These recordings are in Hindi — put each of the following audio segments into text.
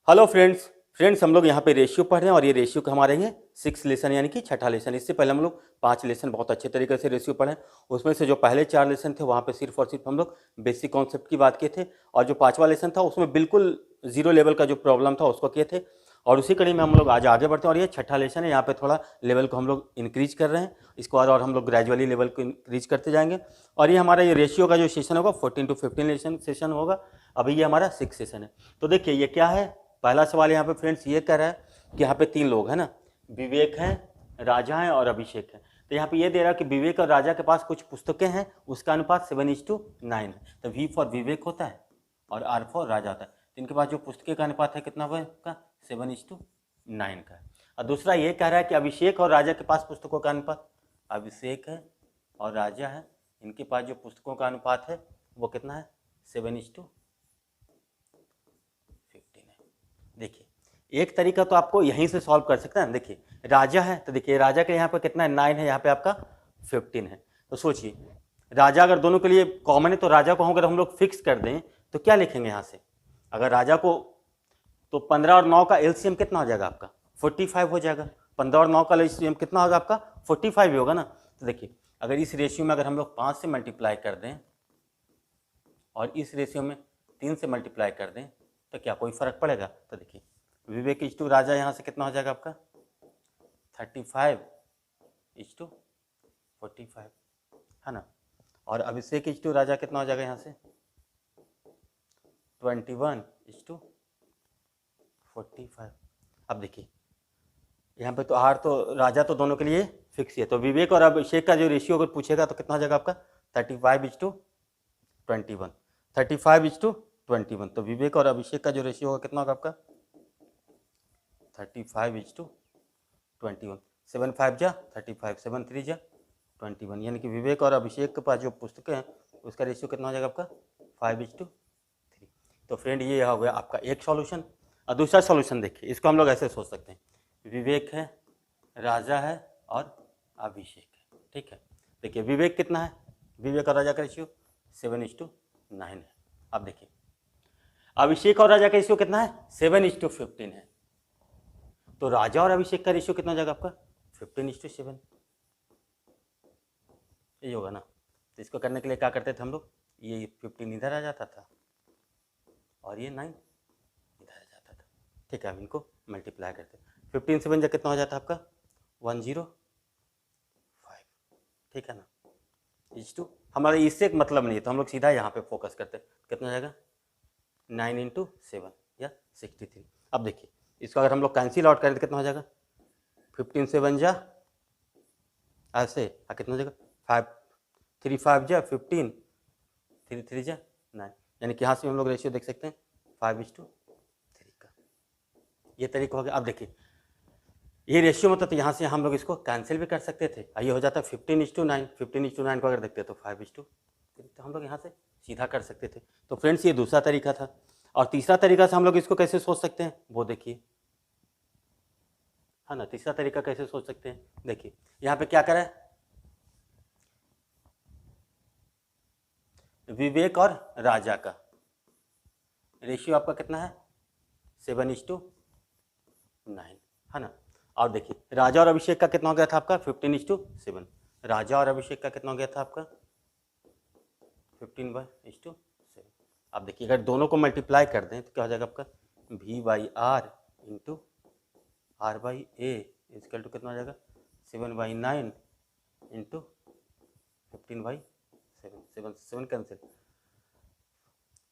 हेलो फ्रेंड्स हम लोग यहाँ पे रेशियो पढ़ रहे हैं और ये रेशियो का हमारे हैं 6 लेसन यानी कि छठा लेसन। इससे पहले हम लोग 5 लेसन बहुत अच्छे तरीके से रेशियो पढ़े। उसमें से जो पहले 4 लेसन थे वहाँ पे सिर्फ और सिर्फ हम लोग बेसिक कॉन्सेप्ट की बात किए थे, और जो 5वां लेसन था उसमें बिल्कुल जीरो लेवल का जो प्रॉब्लम था उसको किए थे। और उसी कड़ी में हम लोग आज आगे बढ़ते हैं और ये छठा लेसन है। यहाँ पे थोड़ा लेवल को हम लोग इंक्रीज कर रहे हैं, इसको और हम लोग ग्रेजुअली लेवल को इंक्रीज करते जाएंगे। और ये हमारा ये रेशियो का जो सेशन होगा 14 to 15 सेशन होगा। अभी ये हमारा 6 सेशन है। तो देखिए ये क्या है, पहला सवाल यहाँ पे फ्रेंड्स ये कह रहा है कि यहाँ पे 3 लोग हैं ना, विवेक हैं, राजा हैं और अभिषेक हैं। तो यहाँ पे ये दे रहा है कि विवेक और राजा के पास कुछ पुस्तकें हैं, उसका अनुपात 7:9 है। तो V फॉर विवेक होता है और R फॉर राजा होता है। तो इनके पास जो पुस्तकें का अनुपात है कितना हुआ का 7:9 का है। और दूसरा ये कह रहा है कि अभिषेक और राजा के पास पुस्तकों का अनुपात, अभिषेक है और राजा है, इनके पास जो पुस्तकों का अनुपात है वो कितना है 7:15 है। देखिए एक तरीका तो आपको यहीं से सॉल्व कर सकते हैं। देखिए राजा है तो देखिए राजा के यहाँ पे कितना है 9 है, यहाँ पे आपका 15 है। तो सोचिए राजा अगर दोनों के लिए कॉमन है तो राजा को अगर हम लोग फिक्स कर दें तो क्या लिखेंगे यहाँ से, अगर राजा को, तो 15 और 9 का एलसीएम कितना हो जाएगा आपका 45 हो जाएगा। 15 और 9 का एलसीएम कितना होगा आपका 45 ही होगा ना। तो देखिए अगर इस रेशियो में अगर हम लोग 5 से मल्टीप्लाई कर दें और इस रेशियो में 3 से मल्टीप्लाई कर दें तो क्या कोई फर्क पड़ेगा। तो देखिए विवेक इज टू राजा यहाँ से कितना हो जाएगा आपका 35:45 है ना, और अभिषेक इज टू राजा कितना हो जाएगा यहाँ से 21:45। अब देखिए यहाँ पे तो R तो राजा तो दोनों के लिए फिक्स है, तो विवेक और अभिषेक का जो रेशियो अगर पूछेगा तो कितना हो जाएगा आपका 35:21। 35:21, तो विवेक और अभिषेक का जो रेशियो होगा कितना होगा आपका 35:21। 7 5 जा 35, 7 3 जा 21, यानी कि विवेक और अभिषेक के पास जो पुस्तकें हैं उसका रेशियो कितना हो जाएगा आपका 5:3। तो फ्रेंड ये हो गया आपका एक सॉल्यूशन। और दूसरा सॉल्यूशन देखिए, इसको हम लोग ऐसे सोच सकते हैं, विवेक है, राजा है और अभिषेक है। ठीक है, देखिए विवेक कितना है, विवेक और राजा का रेशियो 7:9 है। अब देखिए अभिषेक और राजा का रेशियो कितना है 7:15 है। तो राजा और अभिषेक का रेशियो कितना हो जाएगा आपका 15:7, ये होगा ना। तो इसको करने के लिए क्या करते थे हम लोग, ये 15 इधर आ जाता था और ये 9 इधर आ जाता था। ठीक है, हम इनको मल्टीप्लाई करते हैं, 15 7 जा कितना हो जाता है आपका 105। ठीक है ना, इज टू हमारा इससे एक मतलब नहीं है तो हम लोग सीधा यहाँ पे फोकस करते हैं, कितना हो जाएगा 9 × 7 या 63। अब देखिए इसको अगर हम लोग कैंसिल आउट करें तो कितना हो जाएगा 15 7 जा ऐसे, कितना हो जाएगा 5 3 5 जा 15, 3 3 जा 9, यानी कि यहाँ से हम लोग रेशियो देख सकते हैं 5:3 का, ये तरीका हो गया। अब देखिए ये रेशियो मतलब तो यहाँ से हम लोग इसको कैंसिल भी कर सकते थे, ये हो जाता 15:9। 15:9 को अगर देखते तो 5:3, तो हम लोग यहाँ से सीधा कर सकते थे। तो फ्रेंड्स ये दूसरा तरीका था। और तीसरा तरीका से हम लोग इसको कैसे सोच सकते हैं वो देखिए, है ना। तीसरा तरीका कैसे सोच सकते हैं, देखिए यहाँ पे क्या करें, विवेक और राजा का रेशियो आपका कितना है 7:9 है ना। और देखिए राजा और अभिषेक का कितना हो गया था आपका 15:7। राजा और अभिषेक का कितना हो गया था आपका 15/7। अब देखिए अगर दोनों को मल्टीप्लाई कर दें तो क्या हो जाएगा आपका V/R × R/A इक्वल टू कितना हो जाएगा 7/9 × 15/7। 7 कैंसिल,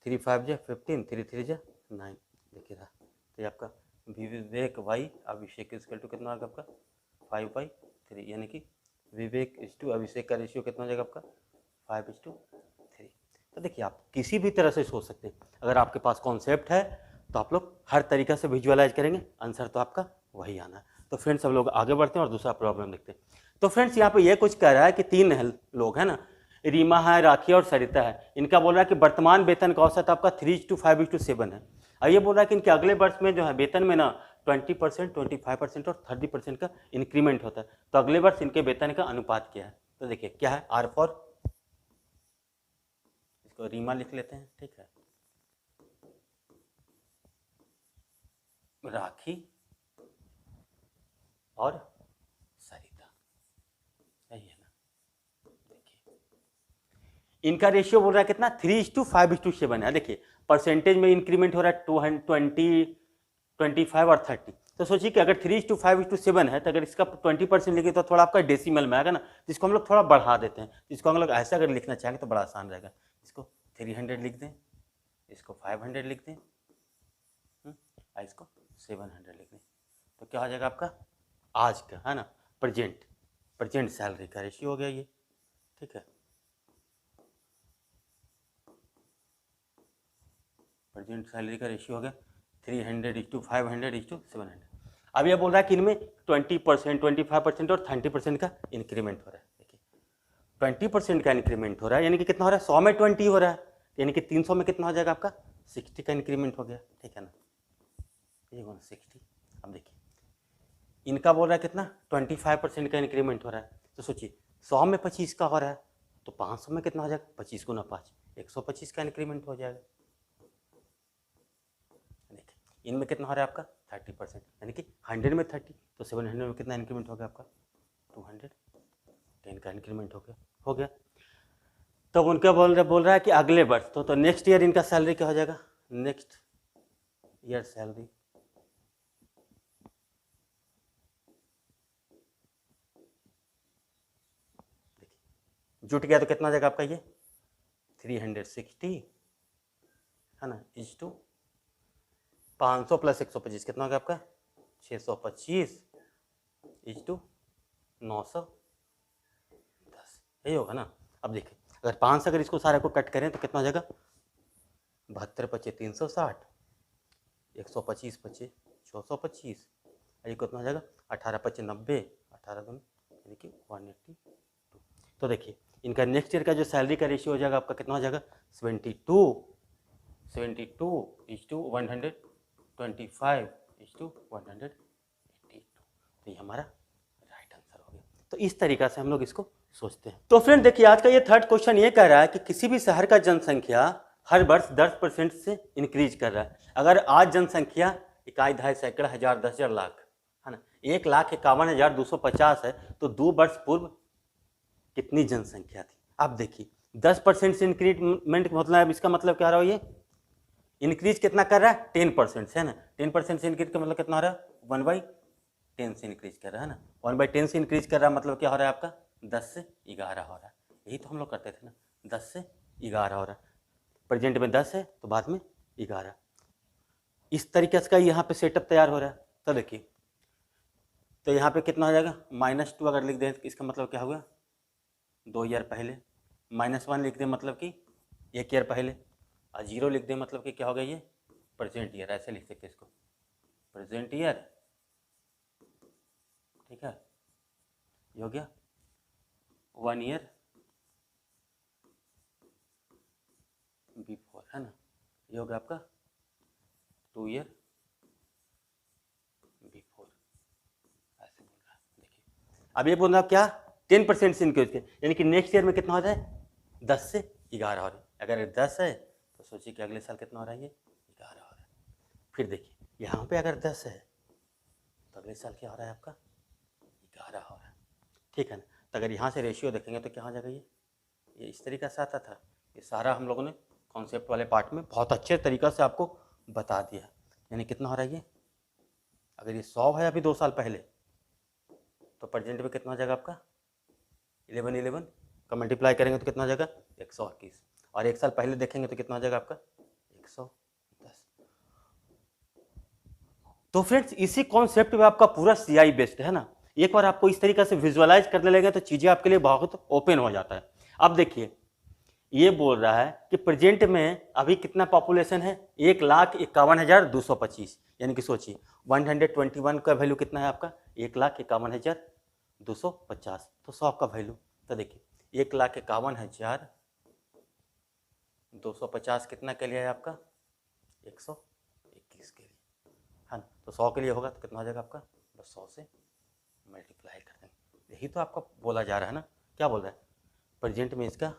3 5 जा 15, 3 3 जा 9, देखिए रहा। तो ये आपका विवेक भाई अभिषेक इक्वल टू कितना होगा आपका 5/3, यानी कि विवेक इस टू अभिषेक का रेशियो कितना हो जाएगा आपका 5:3। तो देखिए आप किसी भी तरह से सोच सकते हैं, अगर आपके पास कॉन्सेप्ट है तो आप लोग हर तरीक़े से विजुअलाइज करेंगे, आंसर तो आपका वही आना है। तो फ्रेंड्स हम लोग आगे बढ़ते हैं और दूसरा प्रॉब्लम देखते हैं। तो फ्रेंड्स यहाँ पे ये कुछ कह रहा है कि 3 लोग हैं ना, रीमा है, राखी और सरिता है। इनका बोल रहा है कि वर्तमान वेतन का औसत आपका 3:5:7 है। और ये बोल रहा है कि इनके अगले वर्ष में जो है वेतन में ना 20%, 25% और 30% का इंक्रीमेंट होता है। तो अगले वर्ष इनके वेतन का अनुपात क्या है। तो देखिए क्या है, R फॉर, इसको रीमा लिख लेते हैं। ठीक है, राखी और सरिता, यही है ना। देखिए इनका रेशियो बोल रहा है कितना, 3:5:7 है। देखिए परसेंटेज में इंक्रीमेंट हो रहा है 220, 25 और 30। तो सोचिए कि अगर 3:5:7 है तो अगर इसका 20% लिखे तो थोड़ा आपका डेसिमल में आएगा ना, जिसको हम लोग थोड़ा बढ़ा देते हैं। जिसको हम लोग ऐसा अगर लिखना चाहेंगे तो बड़ा आसान रहेगा। इसको 300 लिख दें, इसको 500 लिख दें, और इसको 700 लिख दें, तो क्या हो जाएगा आपका आज का, है ना, प्रेजेंट सैलरी का रेशियो हो गया ये। ठीक है, प्रेजेंट सैलरी का रेशियो हो गया 300:500:700। अब ये बोल रहा है कि इनमें 20%, 25% और 30% का इंक्रीमेंट हो रहा है। देखिए 20% का इंक्रीमेंट हो रहा है, यानी कि कितना हो रहा है, 100 में 20 हो रहा है, यानी कि 300 में कितना हो जाएगा आपका 60 का इंक्रीमेंट हो गया। ठीक है ना, ये 60। अब देखिए इनका बोल रहा है कितना 25% का इंक्रीमेंट हो रहा है। तो सोचिए 100 में 25 का हो रहा है, तो 500 में कितना हो जाएगा, 25 गुना 5, 125 का इंक्रीमेंट हो जाएगा। देखिए इनमें कितना हो रहा है आपका 30%, यानी कि 100 में 30, तो 700 में कितना इंक्रीमेंट हो गया आपका 210 का इंक्रीमेंट हो गया। तो उनका बोल रहा है कि अगले वर्ष तो नेक्स्ट ईयर इनका सैलरी क्या हो जाएगा, नेक्स्ट ईयर सैलरी जुट गया तो कितना हो जाएगा आपका ये 360, है ना, इज टू 500 प्लस 125 कितना हो गया आपका 625 इज टू 910, यही होगा ना। अब देखिए अगर 5 अगर इसको सारे को कट करें तो कितना हो जाएगा 72 × 360, 125 × 625, ये कितना हो जाएगा 18 × 90, 18 दूनी यानी कि 182। तो देखिए इनका नेक्स्ट ईयर का जो सैलरी का रेशियो हो जाएगा आपका कितना हो जाएगा 72 इज टू 125 इज टू 182। तो ये हमारा राइट आंसर हो गया। तो इस तरीका से हम लोग इसको सोचते हैं। तो फ्रेंड देखिए आज का ये थर्ड क्वेश्चन ये कह रहा है कि किसी भी शहर का जनसंख्या हर वर्ष 10% से इंक्रीज कर रहा है। अगर आज जनसंख्या इकाई, दहाई, सैकड़ा, हजार, 10,000, लाख, है ना, 1,51,250 है, तो 2 वर्ष पूर्व कितनी जनसंख्या थी। अब देखिए 10% से इंक्रीमेंट मतलब इसका मतलब क्या रहा है, ये इंक्रीज कितना कर रहा है 10% से, है ना, 10% से इंक्रीज का मतलब कितना हो रहा है 1/10 से इंक्रीज कर रहा है ना, 1/10 से इंक्रीज कर रहा है मतलब क्या हो रहा है आपका 10 से 11 हो रहा है। यही तो हम लोग करते थे ना, 10 से 11 हो रहा है, प्रेजेंट में 10 है तो बाद में 11। इस तरीके से का यहाँ पे सेटअप तैयार हो रहा है। तो देखिए तो यहाँ पे कितना हो जाएगा -2 अगर लिख दें तो इसका मतलब क्या होगा 2 ईयर पहले, -1 लिख दें मतलब कि 1 ईयर पहले, और 0 लिख दें मतलब कि क्या हो गया ये प्रेजेंट ईयर, ऐसे लिख सकते इसको प्रेजेंट ईयर। ठीक है, ये हो गया 1 ईयर बिफोर, है ना, ये हो गया आपका 2 ईयर बिफोर, ऐसे बोल रहा है। देखिए अब ये बोल रहा क्या 10% से इंक्रीज के, यानी कि नेक्स्ट ईयर में कितना हो जाए 10 से 11 हो रहा है। अगर 10 है तो सोचिए कि अगले साल कितना हो रहा है ये 11 हो रहा है। फिर देखिए यहाँ पे अगर 10 है तो अगले साल क्या हो रहा है आपका 11 हो रहा है। ठीक है ना, तो अगर यहाँ से रेशियो देखेंगे तो क्या हो जाएगा ये इस तरीके से आता था। ये सारा हम लोगों ने कॉन्सेप्ट वाले पार्ट में बहुत अच्छे तरीक़ा से आपको बता दिया। यानी कितना हो रहा है ये, अगर ये 100 है अभी 2 साल पहले तो प्रेजेंट में कितना हो जाएगा आपका 11 का मल्टीप्लाई करेंगे तो कितना हो जाएगा 121, और 1 साल पहले देखेंगे तो कितना हो जाएगा आपका 110। तो फ्रेंड्स इसी कॉन्सेप्ट में आपका पूरा CI बेस्ड है ना। एक बार आपको इस तरीके से विजुअलाइज करने लगे तो चीज़ें आपके लिए बहुत ओपन हो जाता है। अब देखिए ये बोल रहा है कि प्रेजेंट में अभी कितना पॉपुलेशन है 1,51,225, यानी कि सोचिए 121 का वैल्यू कितना है आपका 1,51,250, तो 100 का वैल्यू। तो देखिए 1,51,250 कितना के लिए है आपका 121 के लिए, है ना, तो 100 के लिए होगा तो कितना हो जाएगा आपका बस 100 से मल्टीप्लाई कर देंगे। यही तो आपका बोला जा रहा है ना, क्या बोल रहा है प्रेजेंट में इसका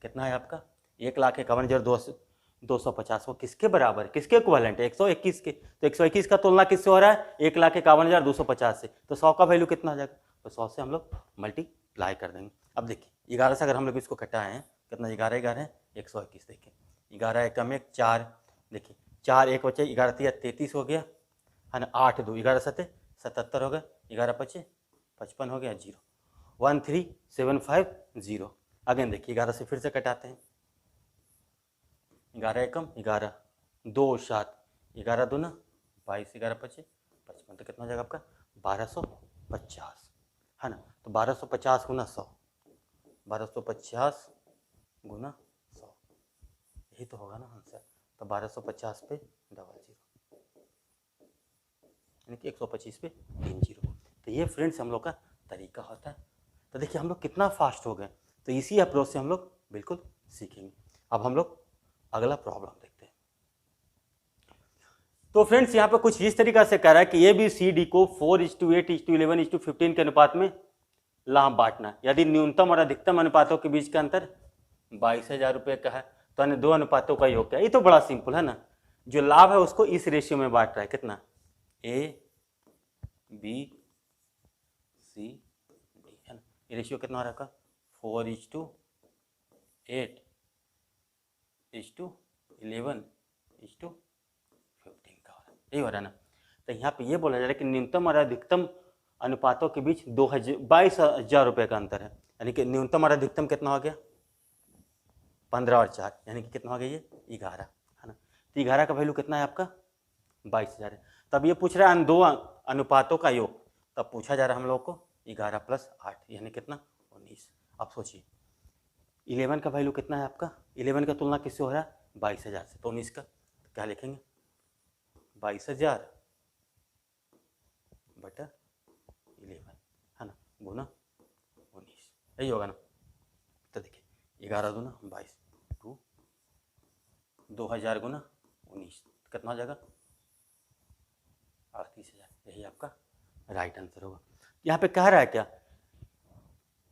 कितना है आपका 1,51,250 250 वो किसके बराबर है, किसके इक्विवेलेंट है, 121 के। तो 121 का तुलना किससे हो रहा है, 1,51,250 से। तो 100 का वैल्यू कितना हो जाएगा, तो 100 से हम लोग मल्टीप्लाई कर देंगे। अब देखिए 11 से अगर हम लोग इसको घटाए हैं कितना, 11 11 121। देखिए 11 एकम 1 4, देखिए 4 1 बचे, 11 3 33 हो गया है ना, 8 2 11 7 77 हो गया, 11 5 55 हो गया, 0 13750। अगेन देखिए 11 से फिर से कटाते हैं, 11 एकम 11 2 7 11 2 22 11 5 55, तो कितना हो जाएगा आपका 1250 है ना। तो 1250 गुना 100, 1250 गुना 100, यही तो होगा ना आंसर। तो 1250 पे 00, यानी कि 125 पे 3 0। तो ये फ्रेंड्स हम लोग का तरीका होता है। तो देखिए हम लोग कितना फास्ट हो गए, तो इसी अप्रोच से हम लोग बिल्कुल सीखेंगे। अब हम लोग अगला प्रॉब्लम देखते हैं। तो फ्रेंड्स यहाँ पे कुछ इस तरीका से कह रहा है कि ए बी सी डी को 4:8:11:15 के अनुपात में लाभ बांटना, यदि न्यूनतम और अधिकतम अनुपातों के बीच का अंतर 22,000 रुपये का है, तो अन्य दो अनुपातों का योग क्या है। ये तो बड़ा सिंपल है ना, जो लाभ है उसको इस रेशियो में बांट रहा है, कितना, ए बी सी डी है ना। ये रेशियो कितना हो रहा है, 4:8:11:15 का हो रहा है, यही हो रहा है ना। तो यहाँ पे ये बोला जा रहा है कि न्यूनतम और अधिकतम अनुपातों के बीच 22,000 रुपये का अंतर है, यानी कि न्यूनतम और अधिकतम कितना हो गया 15 और 4, यानी कि कितना हो गया ये 11 है ना। तो 11 का वैल्यू कितना है आपका 22,000 है। तब ये पूछ रहा है दो अनुपातों का योग, तब पूछा जा रहा है हम लोग को 11 + 8 यानी कितना 19। अब सोचिए 11 का वैल्यू कितना है आपका, 11 का तुलना किससे हो रहा है 22,000 से, तो 19 का तो क्या लिखेंगे 22,000 बटा 11 है ना, गुना 19, यही होगा ना। तो देखिए 11 दूना 22, 2,000 गुना 19 कितना हो जाएगा 38,000, यही आपका राइट आंसर होगा। यहाँ पे कह रहा है क्या,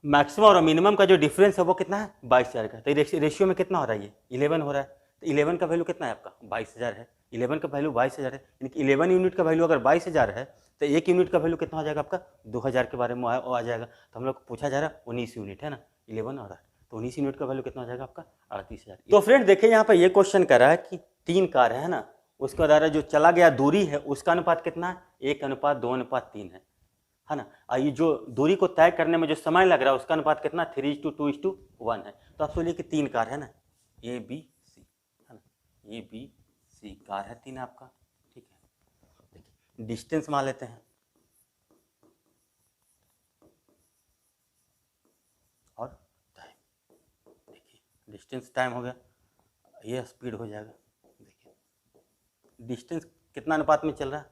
मैक्सिमम और मिनिमम का जो डिफरेंस है वो कितना है 22,000 का। तो रेशियो में कितना हो रहा है ये 11 हो रहा है। तो 11 का वैल्यू कितना है आपका 22,000 है, 11 का वैल्यू 22,000 है, यानी कि 11 यूनिट का वैल्यू अगर 22,000 है तो 1 यूनिट का वैल्यू कितना हो जाएगा आपका 2,000 के बारे में आ जाएगा। तो हम लोग को पूछा जा रहा है 19 यूनिट है ना, 11 और 8, तो 19 यूनिट का वैल्यू कितना हो जाएगा आपका 38,000। तो फ्रेंड देखिए यहाँ पर ये क्वेश्चन कर रहा है कि 3 कार है ना, उसके द्वारा जो चला गया दूरी है उसका अनुपात कितना है 1:2:3 है ना। ये जो दूरी को तय करने में जो समय लग रहा है उसका अनुपात कितना 3:2:1 है। तो आप सोचिए कि 3 कार है ना, ए बी सी है ना, ए बी सी कार है 3 आपका, ठीक है। देखिए डिस्टेंस मान लेते हैं और टाइम, देखिए डिस्टेंस टाइम हो गया, ये स्पीड हो जाएगा। देखिए डिस्टेंस कितना अनुपात में चल रहा है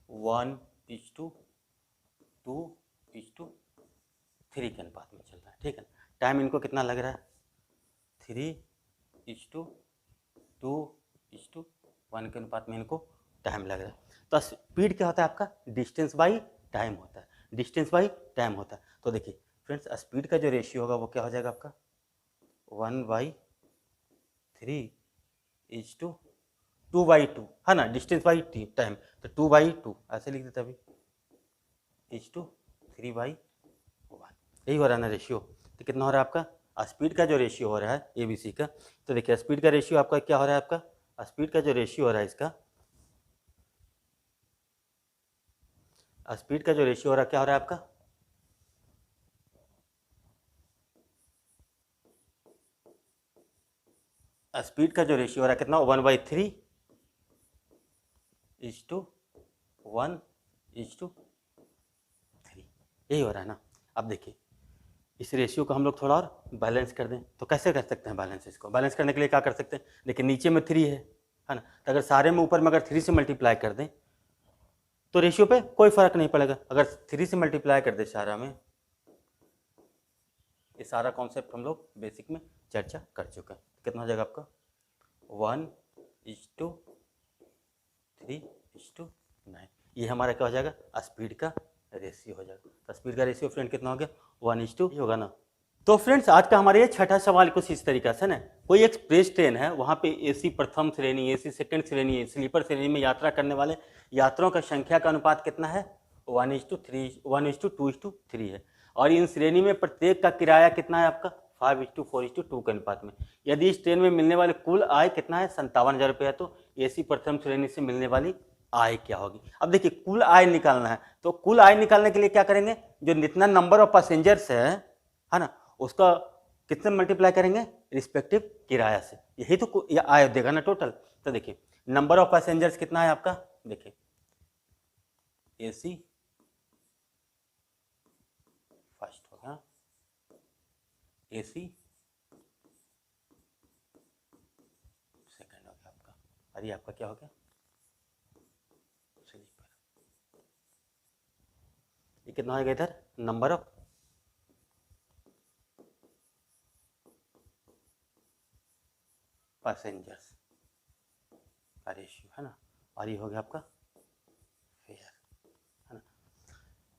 1:2:3 के अनुपात में चल रहा है, ठीक है। टाइम इनको कितना लग रहा है 3:2:1 के अनुपात में इनको टाइम लग रहा है। तो स्पीड क्या होता है आपका डिस्टेंस बाई टाइम होता है, डिस्टेंस बाई टाइम होता है। तो देखिए फ्रेंड्स स्पीड का जो रेशियो होगा वो क्या हो जाएगा आपका 1/3:2/2 है ना, डिस्टेंस बाई टाइम, तो 2/2 ऐसे लिख देते अभी 3/1, यही हो रहा है ना रेशियो। तो कितना हो रहा है आपका स्पीड का जो रेशियो हो रहा है ABC का। तो देखिए स्पीड का रेशियो आपका क्या हो रहा है, आपका स्पीड का जो रेशियो हो रहा है इसका, स्पीड का जो रेशियो हो रहा है क्या हो रहा है आपका स्पीड का जो रेशियो हो रहा है कितना 1/3:1:3, यही हो रहा है ना। अब देखिए इस रेशियो को हम लोग थोड़ा और बैलेंस कर दें, तो कैसे कर सकते हैं बैलेंस, इसको बैलेंस करने के लिए क्या कर सकते हैं, देखिए नीचे में 3 है ना, तो अगर सारे में ऊपर में अगर 3 से मल्टीप्लाई कर दें तो रेशियो पे कोई फर्क नहीं पड़ेगा। अगर 3 से मल्टीप्लाई कर दे सारा में, ये सारा कॉन्सेप्ट हम लोग बेसिक में चर्चा कर चुके हैं। कितना हो जाएगा आपका 1:3:9, ये हमारा क्या हो जाएगा स्पीड का रेशियो हो जाएगा। तो स्पीड का रेशियो फ्रेंड कितना हो गया 1:, होगा ना तो फ्रेंड्स आज का हमारा ये छठा सवाल कुछ इस तरीका से ना, कोई एक्सप्रेस ट्रेन है, वहाँ पे एसी प्रथम श्रेणी, एसी सेकंड श्रेणी, स्लीपर श्रेणी में यात्रा करने वाले यात्रियों का संख्या का अनुपात कितना है, 1:3, 1:2:3 है। और इन श्रेणी में प्रत्येक का किराया कितना है आपका, 5:4:2 के अनुपात में। यदि इस ट्रेन में मिलने वाले कुल आय कितना है, 57,000 रुपये है, तो एसी प्रथम श्रेणी से मिलने वाली आय क्या होगी। अब देखिए कुल आय निकालना है, तो कुल आय निकालने के लिए क्या करेंगे, जो जितना नंबर ऑफ पैसेंजर्स है ना, उसका कितने मल्टीप्लाई करेंगे, रिस्पेक्टिव किराया से, यही तो आय देगा ना टोटल। तो देखिए नंबर ऑफ पैसेंजर्स कितना है आपका, देखिए एसी फर्स्ट होगा, एसी सेकंड हो गया आपका, और ये आपका क्या हो गया, स्लीपर। ये कितना हो गया इधर, नंबर ऑफ पैसेंजर्स का रेशियो है ना, और ये हो गया आपका फेयर है ना।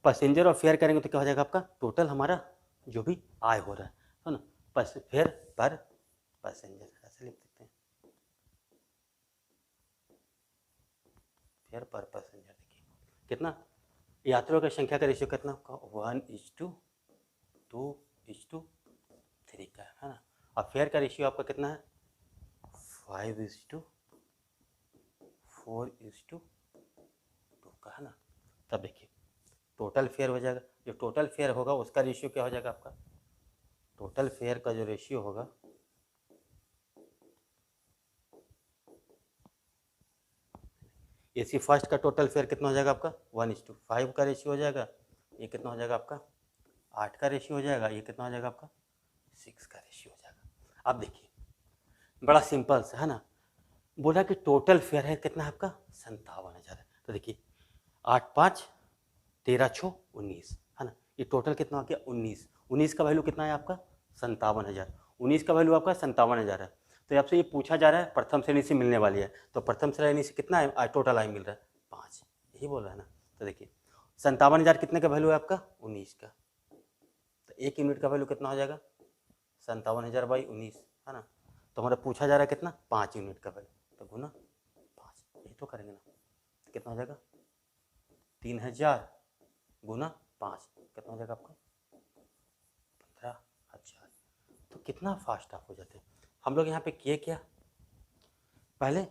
पैसेंजर और फेयर करेंगे तो क्या हो जाएगा आपका, टोटल हमारा जो भी आय हो रहा है ना, फेयर पर पैसेंजर ऐसे लिख देते हैं, फेयर पर पैसेंजर। देखिए कितना यात्रियों की संख्या का रेशियो कितना आपका, 1:2:3 का है ना, और फेयर का रेशियो आपका कितना है, 5:4:2 का है ना। तब देखिए टोटल फेयर हो जाएगा, जो टोटल फेयर होगा उसका रेशियो क्या हो जाएगा आपका, टोटल फेयर का जो रेशियो होगा एसी फर्स्ट का टोटल फेयर कितना हो जाएगा आपका, 1:5 का रेशियो हो जाएगा, ये कितना हो जाएगा आपका 8 का रेशियो हो जाएगा, ये कितना हो जाएगा आपका 6 का रेशियो हो जाएगा। अब देखिए बड़ा सिंपल सा है ना, बोला कि टोटल फेयर है कितना है आपका 57,000 है। तो देखिए 8×5=13×6=19 है ना, ये टोटल कितना हो गया 19 का वैल्यू कितना है आपका 57,000, 19 का वैल्यू आपका 57,000 है। तो आपसे ये पूछा जा रहा है प्रथम श्रेणी से मिलने वाली है, तो प्रथम श्रेणी से कितना है टोटल आय मिल रहा है 5, यही बोल रहा है ना। तो देखिए 57,000 कितने का वैल्यू है आपका 19 का, तो 1 यूनिट का वैल्यू कितना हो जाएगा 57,000/19 है ना। तो हमारा पूछा जा रहा है कितना 5 यूनिट का वैल्यू, तो गुना 5, यही तो करेंगे ना, तो कितना हो जाएगा 3,000 गुना 5 कितना हो जाएगा आपका 15,000। तो कितना फास्ट आप हो जाते हैं। हम लोग यहाँ पे किए क्या, पहले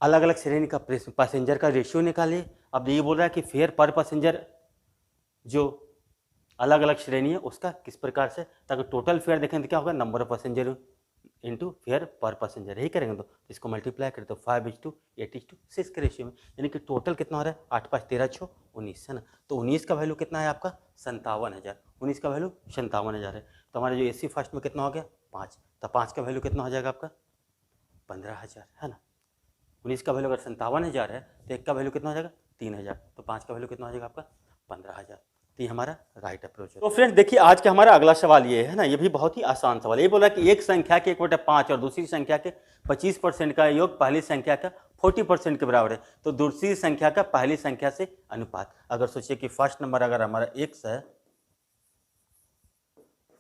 अलग अलग श्रेणी का पैसेंजर का रेशियो निकालिए। अब ये बोल रहा है कि फेयर पर पैसेंजर जो अलग अलग श्रेणी है उसका किस प्रकार से, ताकि टोटल फेयर देखें तो क्या होगा number of passenger into fair पर पैसेंजर, यही करेंगे तो इसको मल्टीप्लाई करें तो 5:8:6 के रेशियो में, यानी कि टोटल कितना हो रहा है 8×5=13×6=19 है ना। तो 19 का वैल्यू कितना है आपका 57,000, 19 का वैल्यू 57,000 है। तो हमारा जो एसी फर्स्ट में कितना हो गया 5, तो 5 का वैल्यू कितना हो जाएगा आपका 15,000 है ना। 19 का वैल्यू अगर 57,000 है तो 1 का वैल्यू कितना हो जाएगा 3,000, तो 5 का वैल्यू कितना हो जाएगा आपका 15,000। तो ये हमारा राइट अप्रोच है। तो फ्रेंड्स देखिए आज का हमारा अगला सवाल ये है ना, ये भी बहुत ही आसान सवाल है। ये बोला कि एक संख्या के 1/5 और दूसरी संख्या के 25% का योग पहली संख्या का 40% के बराबर है, तो दूसरी संख्या का पहली संख्या से अनुपात। अगर सोचिए कि फर्स्ट नंबर अगर हमारा x है,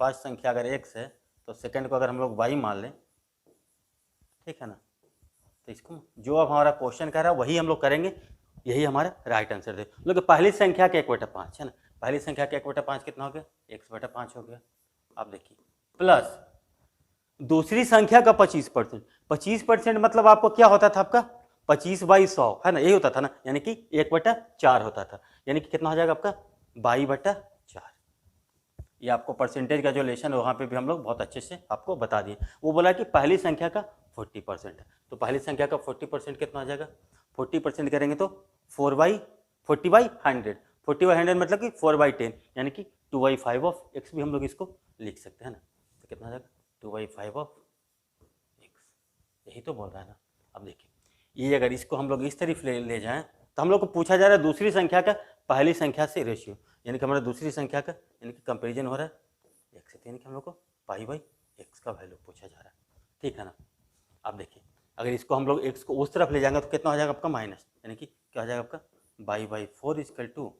फर्स्ट संख्या अगर x है, तो सेकंड को अगर हम लोग y मान लें, ठीक है ना, तो इसको जो अब हमारा क्वेश्चन कह रहा है वही हम लोग करेंगे, यही हमारा राइट आंसर है। लोग पहली संख्या के 1/5 है ना, पहली संख्या के 1/5 कितना हो गया x/5 हो गया। अब देखिए प्लस दूसरी संख्या का 25%, 25% मतलब आपको क्या होता था आपका 25/100 है ना, यही होता था ना, यानी कि 1/4 होता था, यानी कि कितना हो जाएगा आपका 22/4। ये आपको परसेंटेज का जो लेशन है वहाँ पे भी हम लोग बहुत अच्छे से आपको बता दिए। वो बोला कि पहली संख्या का 40% है, तो पहली संख्या का 40% कितना हो जाएगा, 40% करेंगे तो 40/100, 40/100 मतलब कि 4/10, यानी कि 2/5 ऑफ x भी हम लोग इसको लिख सकते हैं ना। तो कितना हो जाएगा 2/5 ऑफ x, यही तो बोल रहा है ना। अब देखिए ये अगर इसको हम लोग इस तरफ ले जाएं तो हम लोग को पूछा जा रहा है दूसरी संख्या का पहली संख्या से रेशियो, यानी कि हमारा दूसरी संख्या का यानी कि कंपेरिजन हो रहा है x से, यानी कि हम लोग को π/x का वैल्यू पूछा जा रहा है, ठीक है ना। अब देखिए अगर इसको हम लोग x को उस तरफ ले जाएंगे तो कितना हो जाएगा आपका माइनस, यानी कि क्या हो जाएगा आपका y/4 =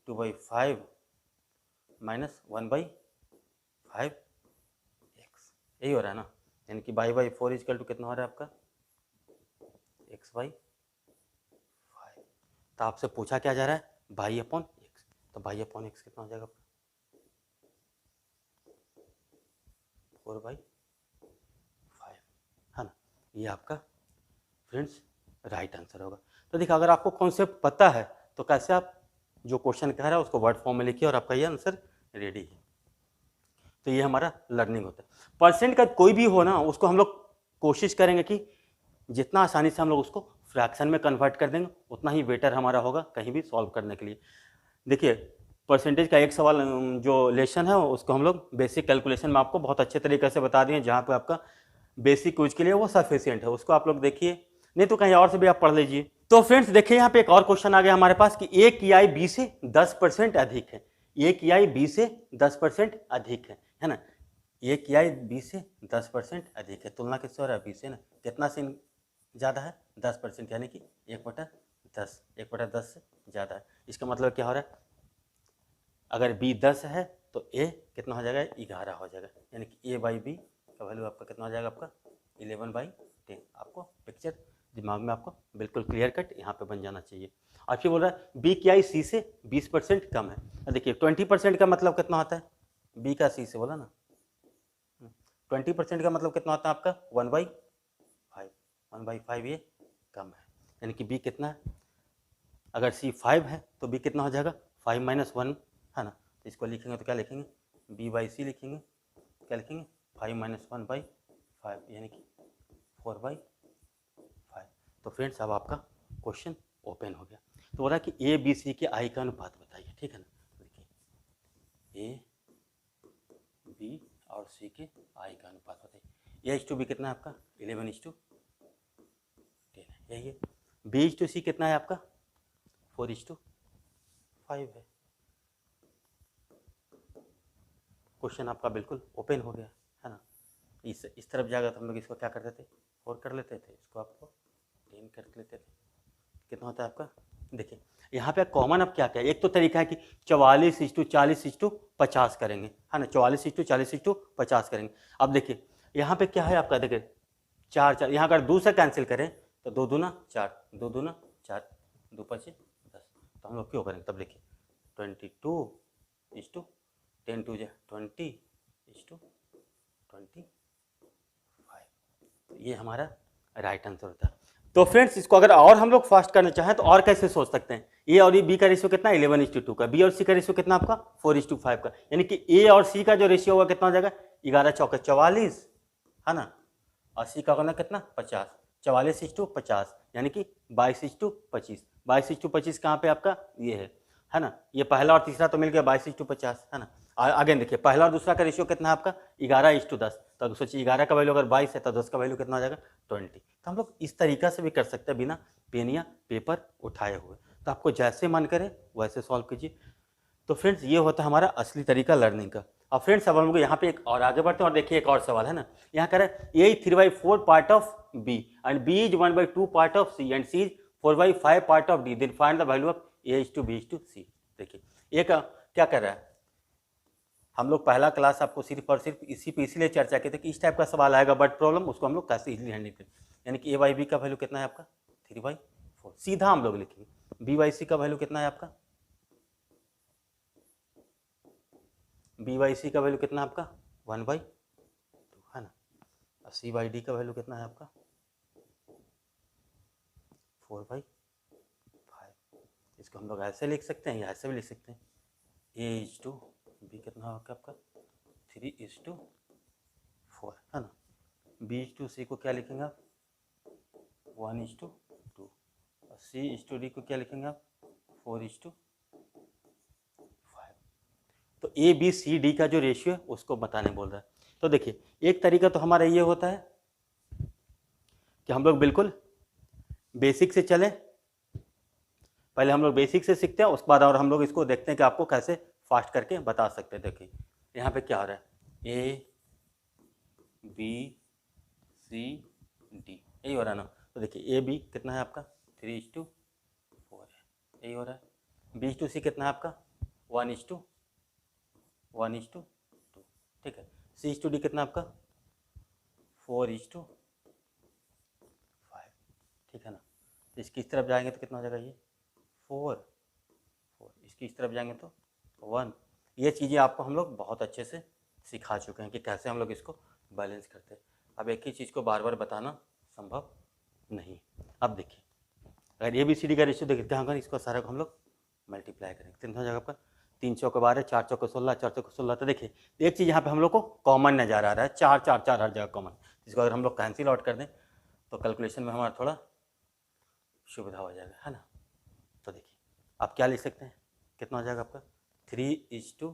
2/5 - 1/4 5x, यही हो रहा है ना, यानी कि y/4 इक्वल टू कितना हो रहा है आपका x/5। तो आपसे पूछा क्या जा रहा है y/x, तो y/x कितना हो जाएगा 4/5 है ना, ये आपका फ्रेंड्स राइट आंसर होगा। तो देखिए अगर आपको कॉन्सेप्ट पता है तो कैसे आप जो क्वेश्चन कह रहा है उसको वर्ड फॉर्म में लिखिए और आपका ये आंसर रेडी है। तो ये हमारा लर्निंग होता है। परसेंट का कोई भी हो ना, उसको हम लोग कोशिश करेंगे कि जितना आसानी से हम लोग उसको फ्रैक्शन में कन्वर्ट कर देंगे उतना ही बेटर हमारा होगा कहीं भी सॉल्व करने के लिए। देखिए परसेंटेज का एक सवाल जो लेसन है उसको हम लोग बेसिक कैलकुलेशन में आपको बहुत अच्छे तरीके से बता दिए, जहाँ पे आपका बेसिक क्विज के लिए वो सफिशियंट है, उसको आप लोग देखिए, नहीं तो कहीं और से भी आप पढ़ लीजिए। तो फ्रेंड्स देखिए यहाँ पे एक और क्वेश्चन आ गया हमारे पास कि ए की आई बी से 10% अधिक है। ए की आई बी से 10% अधिक है ना, ए की आई बी से 10% अधिक है। तुलना किससे हो रहा है बी से ना, कितना से ज़्यादा है 10%, यानी कि 1/10, 1/10 से ज़्यादा है। इसका मतलब क्या हो रहा है, अगर बी 10 है तो ए कितना हो जाएगा 11 हो जाएगा, यानी कि ए बाई बी का वैल्यू आपका कितना हो जाएगा आपका 11/10। आपको पिक्चर दिमाग में आपको बिल्कुल क्लियर कट यहाँ पे बन जाना चाहिए। और फिर बोल रहा है बी की आई सी से 20% कम है। देखिए 20% का मतलब कितना होता है, बी का सी से बोला ना, 20% का मतलब कितना होता है आपका 1/5, 1/5 ये कम है, यानी कि बी कितना है, अगर सी 5 है तो बी कितना हो जाएगा 5 - 1 है ना। तो इसको लिखेंगे तो क्या लिखेंगे b/c लिखेंगे, क्या लिखेंगे 5 - 1/5, यानी कि 4/5। तो फ्रेंड्स अब आपका क्वेश्चन ओपन हो गया। तो बोला कि ए बी सी के आई का अनुपात बताइए, ठीक है ना। देखिए ए बी और सी के आई का अनुपात बताइए। A/B कितना है आपका 11:10 है, यही है। B/C कितना है आपका 4:5 है। क्वेश्चन आपका बिल्कुल ओपन हो गया है ना। इस तरफ जाएगा तो हम लोग इसको क्या करते थे 4 कर लेते थे, इसको आपको 10 कर लेते थे। कितना होता है आपका, देखिए यहाँ पे कॉमन अब क्या क्या है, एक तो तरीका है कि 44:40:50 करेंगे है ना, 44:40:50 करेंगे। अब देखिए यहाँ पे क्या है आपका, देखिए 4 यहाँ अगर 2 से कैंसिल करें तो 2 दूना 4, 2 दूना 4, 2 5 10। तो हम लोग क्यों करेंगे, तब देखिए 22:10 2 20:25, तो ये हमारा राइट आंसर होता है। तो फ्रेंड्स इसको अगर और हम लोग फास्ट करना चाहें तो और कैसे सोच सकते हैं, ए और बी का रेशियो कितना 11:2 का, बी और सी का रेशियो कितना आपका 4:5 का, यानी कि ए और सी का जो रेशियो होगा कितना हो जाएगा 11 चौके 44 है ना, और सी का होना कितना 50, 44:50 यानी कि 22:25, 22:25 कहाँ पे आपका ये है ना, ये पहला और तीसरा तो मिल गया 22:50 है ना। आगे देखिए पहला और दूसरा का रेशियो कितना है आपका 11:10, तो सोचिए 11 का वैल्यू अगर 22 है तो 10 का वैल्यू कितना हो जाएगा 20। तो हम लोग इस तरीका से भी कर सकते हैं बिना पेन या पेपर उठाए हुए। तो आपको जैसे मन करे वैसे सॉल्व कीजिए। तो फ्रेंड्स ये होता है हमारा असली तरीका लर्निंग का। अब फ्रेंड्स अब हम लोग यहाँ पे एक और आगे बढ़ते हैं और देखिए एक और सवाल है ना, यहाँ कह रहा है A 3/4 part of B and B is 1/2 part of C and C is 4/5 part of D, then find the value of A/B/C। देखिए ये क्या कर रहा है, हम लोग पहला क्लास आपको सिर्फ और सिर्फ इसी पे इसीलिए चर्चा की थी कि इस टाइप का सवाल आएगा बट प्रॉब्लम, उसको हम लोग कैसे इजीली हैंडल करें। यानी कि A/B का वैल्यू कितना है आपका 3/4, सीधा हम लोग लिखेंगे। B/C का वैल्यू कितना है आपका, B/C का वैल्यू कितना है आपका 1/2 है ना, और C/D का वैल्यू कितना है आपका 4/5। इसको हम लोग ऐसे लिख सकते हैं या ऐसे भी लिख सकते हैं, A/B कितना होगा आपका 3:4 है ना, B/C को क्या लिखेंगे आप 1:2 और C/D को क्या लिखेंगे आप 4:5। तो A/B/C/D का जो रेशियो है उसको बताने बोल रहा है। तो देखिए एक तरीका तो हमारा ये होता है कि हम लोग बिल्कुल बेसिक से चले, पहले हम लोग बेसिक से सीखते हैं उसके बाद और हम लोग इसको देखते हैं कि आपको कैसे फास्ट करके बता सकते हैं। देखिए यहाँ पे क्या हो रहा है A/B/C/D यही हो रहा है ना। तो देखिए A/B कितना है आपका 3:4 है, यही हो रहा है। B/C कितना है आपका 1:2, ठीक है। C/D कितना आपका 4:5, ठीक है ना। तो इसकी इस तरफ जाएंगे तो कितना हो जाएगा ये 4, इसकी इस तरफ जाएंगे तो 1। ये चीज़ें आपको हम लोग बहुत अच्छे से सिखा चुके हैं कि कैसे हम लोग इसको बैलेंस करते हैं। अब एक ही चीज़ को बार बार बताना संभव नहीं। अब देखिए, अगर ABCD का रेशियो देखिए क्या होगा, इसको सारा को हम लोग मल्टीप्लाई करेंगे, कितना हो जाएगा आपका 3 चौके 12, 4 चौके 16, 4 चौके 16। तो देखिए एक चीज़ यहाँ पे हम लोग को कॉमन नज़र आ रहा है, 4 4 4 हर जगह कॉमन। इसको अगर हम लोग कैंसिल आउट कर दें तो कैलकुलेशन में हमारा थोड़ा सुविधा हो जाएगा, है ना। तो देखिए आप क्या लिख सकते हैं, कितना हो जाएगा आपका 3:,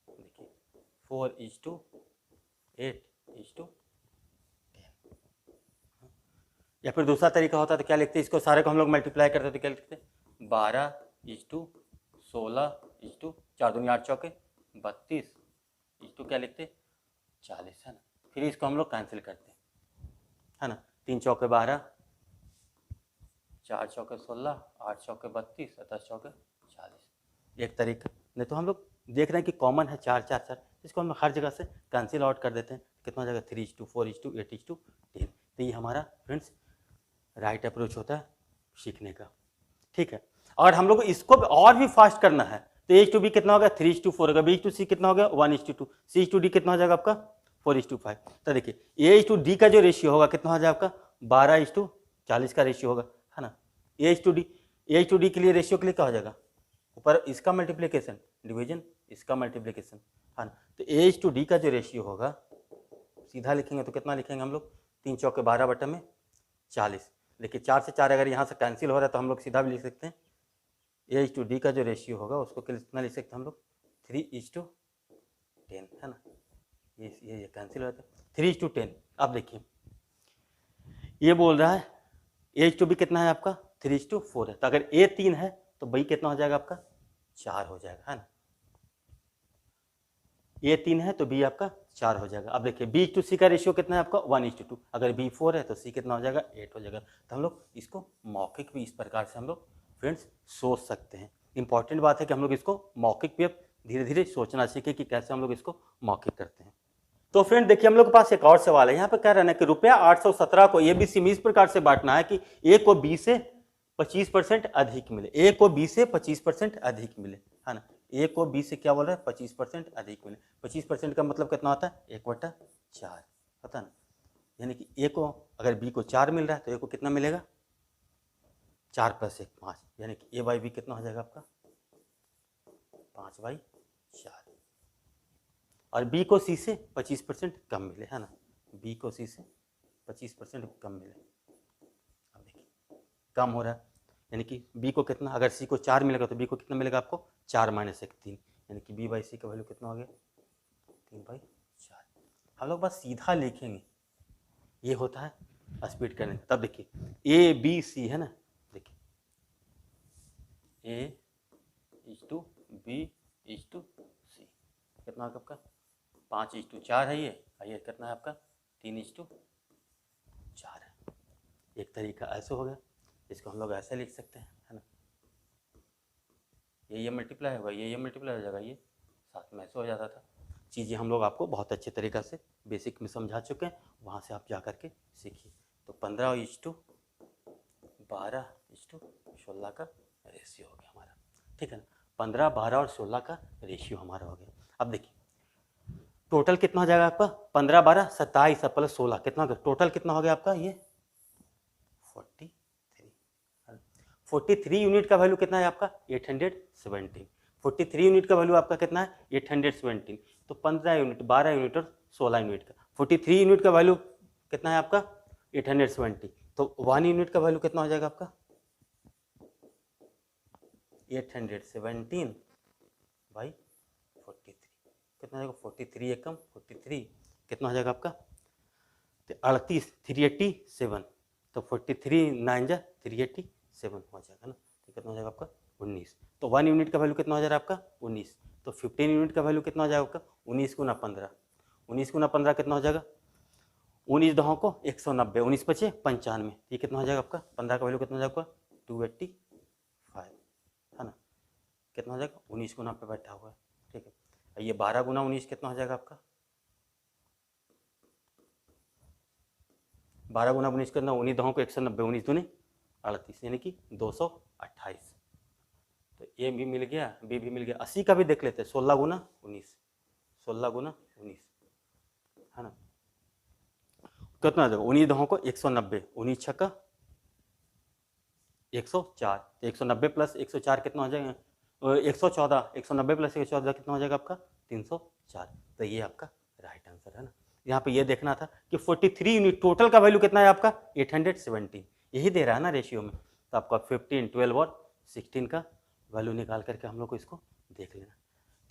देखिए 4:8:10। या फिर दूसरा तरीका होता तो क्या लिखते हैं, इसको सारे को हम लोग मल्टीप्लाई करते तो क्या लिखते हैं 12:16:4 दूनी 8 चौके 32 क्या लिखते 40, है ना। फिर इसको हम लोग कैंसिल करते हैं, है ना। 3 चौके 12, 4 चौके 16, 8 चौके 32, 10 चौके 40। एक तरीका। नहीं तो हम लोग देख रहे हैं कि कॉमन है 4 4 4, इसको हम हर जगह से कैंसिल आउट कर देते हैं। कितना हो जाएगा 3:4:8:10। तो ये हमारा फ्रेंड्स राइट अप्रोच होता है सीखने का, ठीक है। और हम लोग इसको और भी फास्ट करना है तो A/B कितना होगा 3:4 होगा, B/C कितना हो गया 1:2, C/D कितना हो जाएगा आपका 4:5। तो देखिए A/D का जो रेशियो होगा कितना हो जाएगा आपका 12:40 का रेशियो होगा, है ना। A/D के लिए रेशियो के लिए क्या हो जाएगा, ऊपर इसका मल्टीप्लिकेशन डिवीजन इसका मल्टीप्लिकेशन, है ना। तो A/D का जो रेशियो होगा सीधा लिखेंगे तो कितना लिखेंगे हम लोग 3 चौके 12/40। देखिए 4 से 4 अगर यहाँ से कैंसिल हो रहा है तो हम लोग सीधा भी लिख सकते हैं A/D का जो रेशियो होगा उसको कितना लिख सकते हैं हम लोग 3:10, है ना। ये कैंसिल हो जाता है 3:10। अब देखिए ये बोल रहा है A/B कितना है आपका 3:4 है, तो अगर A 3 है तो B कितना हो जाएगा आपका 4 हो जाएगा, है ना। A 3 है तो B आपका 4 हो जाएगा। अब देखिए B/C का रेशियो कितना है आपका 1:2, अगर B 4 है तो C कितना हो जाएगा 8 हो जाएगा। तो हम लोग इसको मौखिक भी इस प्रकार से हम लोग फ्रेंड्स सोच सकते हैं। इंपॉर्टेंट बात है कि हम लोग इसको मौखिक भी अब धीरे धीरे सोचना सीखें कि कैसे हम लोग इसको मौखिक करते हैं। तो फ्रेंड देखिए हम लोग के पास एक और सवाल है, यहाँ पे कह रहे हैं कि ₹817 को ABC में इस प्रकार से बांटना है कि A को B से 25% अधिक मिले, A को B से 25% अधिक मिले, है ना। A को B से क्या बोल रहा है 25% अधिक मिले। 25% का मतलब कितना होता है 1/4 होता है ना। यानी कि A को अगर B को 4 मिल रहा है तो A को कितना मिलेगा 4 + 1 5, यानी कि A/B कितना हो जाएगा आपका 5/4। और B को C से 25% कम मिले, है ना। B को C से 25% कम मिले। अब देखिए कम हो रहा है यानी कि B को कितना, अगर C को 4 मिलेगा तो B को कितना मिलेगा आपको 4 - 1 3, यानी कि B/C का वैल्यू कितना हो गया 3/4। हम लोग बस सीधा लिखेंगे, ये होता है स्पीड करने। तब देखिए ABC है ना, देखिए A/B/C कितना होगा आपका 5:4 है ये कितना है आपका 3:4 है। एक तरीका ऐसे हो गया, इसको हम लोग ऐसे लिख सकते हैं, है ना। ये मल्टीप्लाई होगा, ये मल्टीप्लाई हो जाएगा, ये साथ में ऐसे हो जाता था। चीज़ें हम लोग आपको बहुत अच्छे तरीक़ा से बेसिक में समझा चुके हैं, वहाँ से आप जा कर के सीखिए। तो 15:12:16 का रेशियो हो गया हमारा, ठीक है ना। 15, 12 और 16 का रेशियो हमारा हो गया। अब देखिए टोटल कितना हो जाएगा आपका 15, 12, 27 प्लस 16 कितना हो गया, टोटल कितना हो गया आपका ये 43 यूनिट का वैल्यू कितना है आपका 817। 43 यूनिट का वैल्यू आपका कितना है 817। तो 15 यूनिट, 12 यूनिट और 16 यूनिट का 43 यूनिट का वैल्यू कितना है आपका 870। तो 1 यूनिट का वैल्यू कितना हो जाएगा आपका 817/43 कितना हो जाएगा 43 एकम 43 कितना हो जाएगा आपका 38 387। तो 43 9 जा 387 हो जाएगा ना। तो कितना हो जाएगा आपका 19। तो 1 यूनिट का वैल्यू कितना हो जाएगा आपका 19। तो 15 यूनिट का वैल्यू कितना हो जाएगा आपका 19 × 15। 19 × 15 कितना हो जाएगा 19 दहों को 190, 19 × 5 = 95। ये कितना हो जाएगा आपका 15 का वैल्यू कितना हो जाएगा आपका 285, है ना। कितना हो जाएगा 19 गुना पे बैठा हुआ है, ठीक है। ये 12 × 19 कितना हो जाएगा आपका 12 गुना 19 करना, 19 दहों को 190, 19 दूनी 38, यानी कि 228। तो ए भी मिल गया, बी भी मिल गया। 80 का भी देख लेते हैं, 16 गुना 19, 16 गुना 19, है ना, कितना आ जाएगा, 19 दहों को 190, 19 छक्का 104, 190 प्लस 104 कितना हो जाएगा, 114, 190 प्लस 114 कितना हो जाएगा आपका 304। तो ये आपका राइट आंसर है ना। यहाँ पे ये देखना था कि 43 यूनिट टोटल का वैल्यू कितना है आपका 817, यही दे रहा है ना रेशियो में। तो आपका 15, 12 और 16 का वैल्यू निकाल करके हम लोग को इसको देख लेना।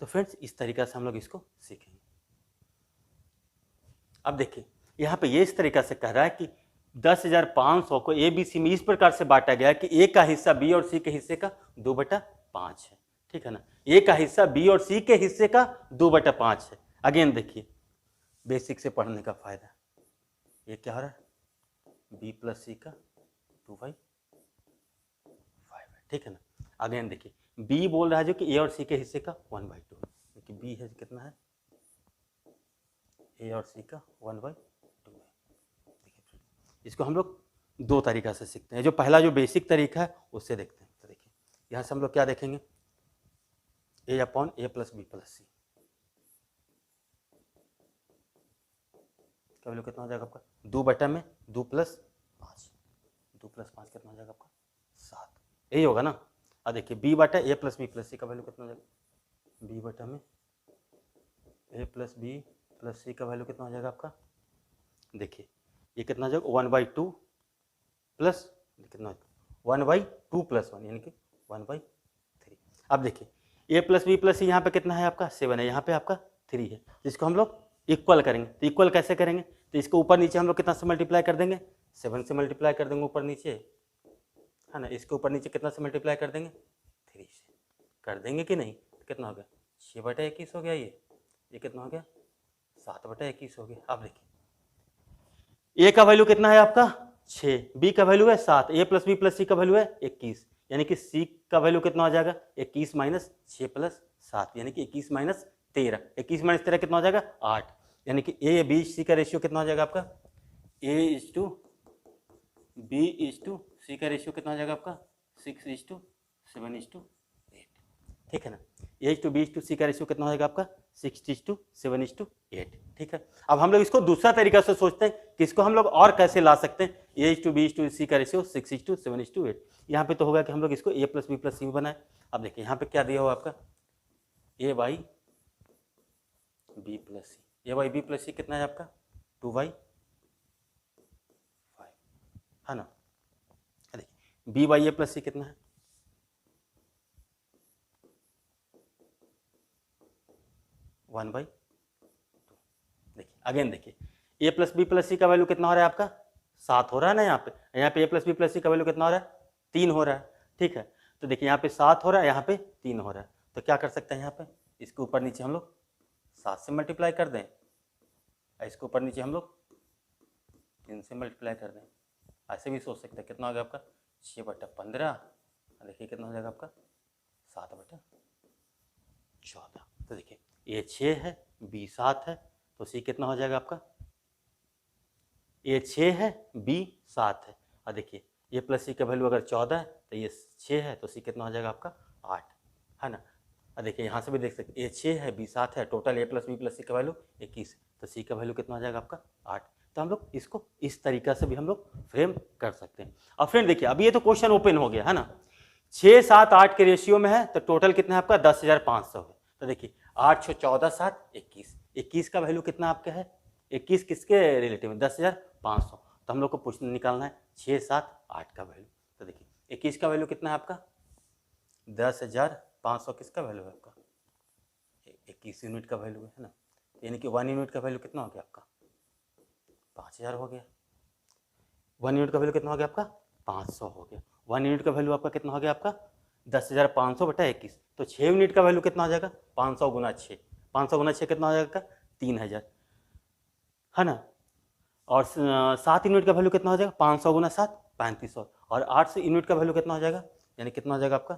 तो फ्रेंड्स इस तरीका से हम लोग इसको सीखेंगे। अब देखिए यहाँ पे ये इस तरीका से कह रहा है कि 10,500 को ए बी सी में इस प्रकार से बांटा गया कि ए का हिस्सा बी और सी के हिस्से का 2/5 है, ठीक है ना। ए का हिस्सा बी और सी के हिस्से का 2/5 है। अगेन देखिए बेसिक से पढ़ने का फायदा, ये क्या हो रहा है बी प्लस सी का 2/5 है, ठीक है ना। अगेन देखिए बी बोल रहा है जो कि ए और सी के हिस्से का 1/2, क्योंकि बी है कितना है ए और सी का 1/2 है। देखिए इसको हम लोग दो तरीका से सीखते हैं। जो पहला जो बेसिक तरीका है उससे देखते हैं। तो देखिए यहाँ से हम लोग क्या देखेंगे, ए अपॉन ए प्लस बी प्लस सी का वैल्यू कितना हो जाएगा आपका 2/2 प्लस 5, 2 प्लस 5 कितना हो जाएगा आपका 7, यही होगा ना। अब देखिए बी बटा ए प्लस बी प्लस सी का वैल्यू कितना हो जाएगा, बी बटा में ए प्लस बी प्लस सी का वैल्यू कितना हो जाएगा आपका, देखिए ये कितना हो जाएगा 1/2 प्लस कितना 1/2 प्लस 1 यानी कि 1/3। अब देखिए ए प्लस बी प्लस सी यहाँ पे कितना है आपका 7 है, यहाँ पे आपका 3 है, जिसको हम लोग इक्वल करेंगे। तो इक्वल कैसे करेंगे, तो इसको ऊपर नीचे हम लोग कितना से मल्टीप्लाई कर देंगे 7 से मल्टीप्लाई कर देंगे ऊपर नीचे, है ना। इसके ऊपर नीचे कितना से मल्टीप्लाई कर देंगे 3 से कर देंगे कि नहीं, तो कितना हो गया 6/21 हो गया, ये कितना हो गया 7/21 हो गया। अब देखिए ए का वैल्यू कितना है आपका 6, बी का वैल्यू है 7, ए प्लस बी प्लस सी का वैल्यू है 21, यानी कि सी का वैल्यू कितना हो जाएगा 21 माइनस 6 प्लस 7 यानी कि 21 माइनस 13, 21 माइनस 13 कितना हो जाएगा 8, यानी कि ए बी सी का रेशियो कितना हो जाएगा आपका A/B/C का रेशियो कितना हो जाएगा आपका 6:7:8, ठीक है ना। A/B/C का रेशियो कितना हो जाएगा आपका 6:7:8, ठीक है। अब हम लोग इसको दूसरा तरीका से सोचते हैं कि इसको हम लोग और कैसे ला सकते हैं। A/B/C का रेशियो 6:7:8, यहाँ पे तो होगा कि हम लोग इसको A प्लस बी प्लस सी में बनाए। अब देखिए यहाँ पे क्या दिया हुआ आपका A/B प्लस सी, A/B प्लस सी कितना है आपका 2/5, है ना। देखिए B/A प्लस सी कितना है 1/2। देखिए अगेन देखिए ए प्लस बी प्लस सी का वैल्यू कितना हो रहा है आपका 7 हो रहा है ना। यहाँ पे ए प्लस बी प्लस सी का वैल्यू कितना हो रहा है 3 हो रहा है, ठीक है। तो देखिए यहाँ पे 7 हो रहा है, यहाँ पे 3 हो रहा है, तो क्या कर सकते हैं यहाँ पे इसके ऊपर नीचे हम लोग 7 से मल्टीप्लाई कर दें, इसके ऊपर नीचे हम लोग 3 से मल्टीप्लाई कर दें। ऐसे भी सोच सकते हैं, कितना हो गया आपका 6/15, देखिए कितना हो जाएगा आपका 7/14। तो देखिए ए 6 है बी 7 है, तो सी कितना हो जाएगा आपका ए 6 है बी 7 है, और देखिए ए प्लस सी का वैल्यू अगर 14 है तो ये 6 है, तो सी कितना हो जाएगा आपका 8, है ना। और देखिए यहाँ से भी देख सकते ए 6 है बी 7 है, total A plus B plus सी का वैल्यू 21 है, तो सी का वैल्यू कितना हो जाएगा आपका 8। तो हम लोग इसको इस तरीका से भी हम लोग फ्रेम कर सकते हैं। और फ्रेंड देखिए अभी ये तो क्वेश्चन ओपन हो गया है ना, 6, 7, 8 के रेशियो में है, तो टोटल कितना है आपका 10,500 है। तो देखिए 8, 6, 14, 7, 21, 21 का वैल्यू कितना आपका है 21 किसके रिलेटिव में 10,500, तो हम लोग को पूछना निकालना है 6, 7, 8 का वैल्यू। तो देखिए 21 का वैल्यू कितना है आपका 10,500, किसका वैल्यू है आपका 21 यूनिट का वैल्यू है ना, यानी कि 1 यूनिट का वैल्यू कितना हो गया आपका 5,000 हो गया। 1 यूनिट का वैल्यू कितना हो गया आपका 500 हो गया। 1 यूनिट का वैल्यू आपका कितना हो गया आपका 10,500/21, तो 6 यूनिट का वैल्यू कितना हो जाएगा 500 गुना 6, 500 गुना 6 कितना हो जाएगा 3,000, है ना। और 7 यूनिट का वैल्यू कितना हो जाएगा 500 गुना 7 3500, और 8 यूनिट का वैल्यू कितना हो जाएगा, यानी कितना हो जाएगा आपका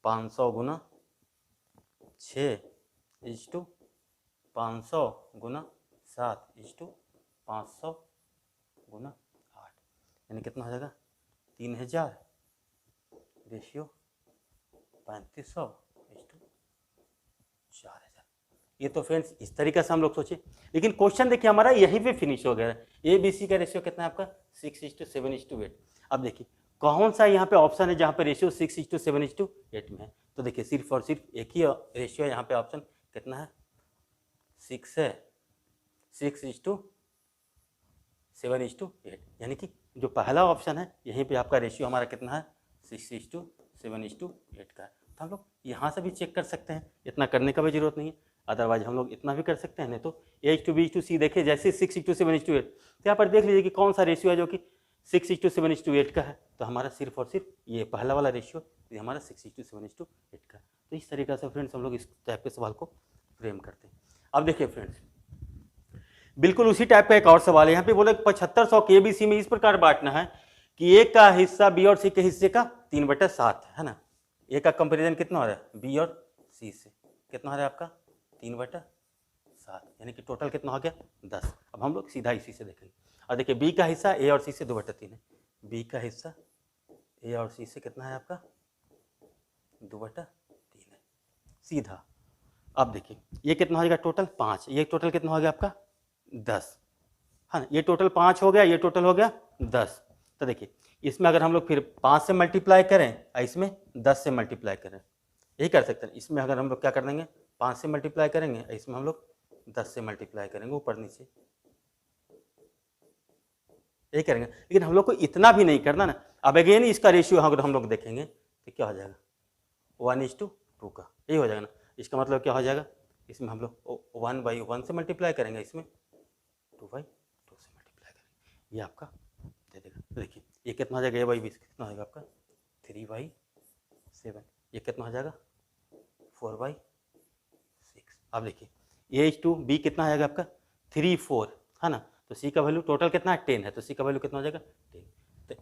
500 गुना 6 = 500 गुना 7 = 500 गुना यानी कितना हो जाएगा 3000 रेशियो 3500:4000। ये तो फ्रेंड्स इस तरीके से हम लोग सोचे, लेकिन क्वेश्चन देखिए हमारा यहीं पे फिनिश हो गया है। ए बी सी का रेशियो कितना है आपका 6:7:8। अब देखिए कौन सा यहाँ पे ऑप्शन है जहाँ पे रेशियो 6:7:8 में है, तो देखिए सिर्फ और सिर्फ एक ही रेशियो है यहाँ पे, ऑप्शन कितना है 6 है, 6:7:8, यानी कि जो पहला ऑप्शन है यहीं पे आपका रेशियो हमारा कितना है 6:7:8 का है। तो हम लोग यहाँ से भी चेक कर सकते हैं, इतना करने का भी जरूरत नहीं है, अदरवाइज हम लोग इतना भी कर सकते हैं। नहीं तो A:B:C देखिए जैसे 6:7:8, तो यहाँ पर देख लीजिए कि कौन सा रेशियो है जो कि 6:7:8 का है, तो हमारा सिर्फ और सिर्फ ये पहला वाला रेशियो ये हमारा 6:7:8 का है। तो इस तरीके से फ्रेंड्स हम लोग इस टाइप के सवाल को फ्रेम करते हैं। अब देखिए फ्रेंड्स बिल्कुल उसी टाइप का एक और सवाल है, यहाँ पे बोले 7500 के ABC में इस प्रकार बांटना है कि ए का हिस्सा बी और सी के हिस्से का 3/7 है ना। ए का कंपेरिजन कितना हो रहा है बी और सी से, कितना हो रहा है आपका 3/7, यानी कि टोटल कितना हो गया 10। अब हम लोग सीधा इसी से देखेंगे। और देखिए बी का हिस्सा ए और सी से 2/3 है, बी का हिस्सा ए और सी से कितना है आपका 2/3 है सीधा। अब देखिए ये कितना हो जाएगा टोटल 5, ये टोटल कितना हो गया आपका 10, हाँ ये टोटल 5 हो गया, ये टोटल हो गया 10। तो देखिए इसमें अगर हम लोग फिर 5 से मल्टीप्लाई करें, इसमें 10 से मल्टीप्लाई करें, यही कर सकते हैं। इसमें अगर हम लोग क्या कर देंगे 5 से मल्टीप्लाई करेंगे, इसमें हम लोग 10 से मल्टीप्लाई करेंगे, ऊपर नीचे यही करेंगे। लेकिन हम लोग को इतना भी नहीं करना ना। अब अगेन इसका रेशियो अगर हम लोग देखेंगे तो क्या हो जाएगा 1:2 का, यही हो जाएगा ना। इसका मतलब क्या हो जाएगा, इसमें हम लोग 1/1 से मल्टीप्लाई करेंगे, इसमें 2/2 से मल्टीप्लाई करेंगे, ये आपका दे देगा। देखिए ये कितना हो जाएगा A/20 कितना हो जाएगा आपका 3/7, ये कितना हो जाएगा 4/6। अब देखिए A:B कितना आ जाएगा आपका 3 4 है ना, तो C का वैल्यू टोटल कितना है 10 है, तो C का वैल्यू कितना हो जाएगा 10। तो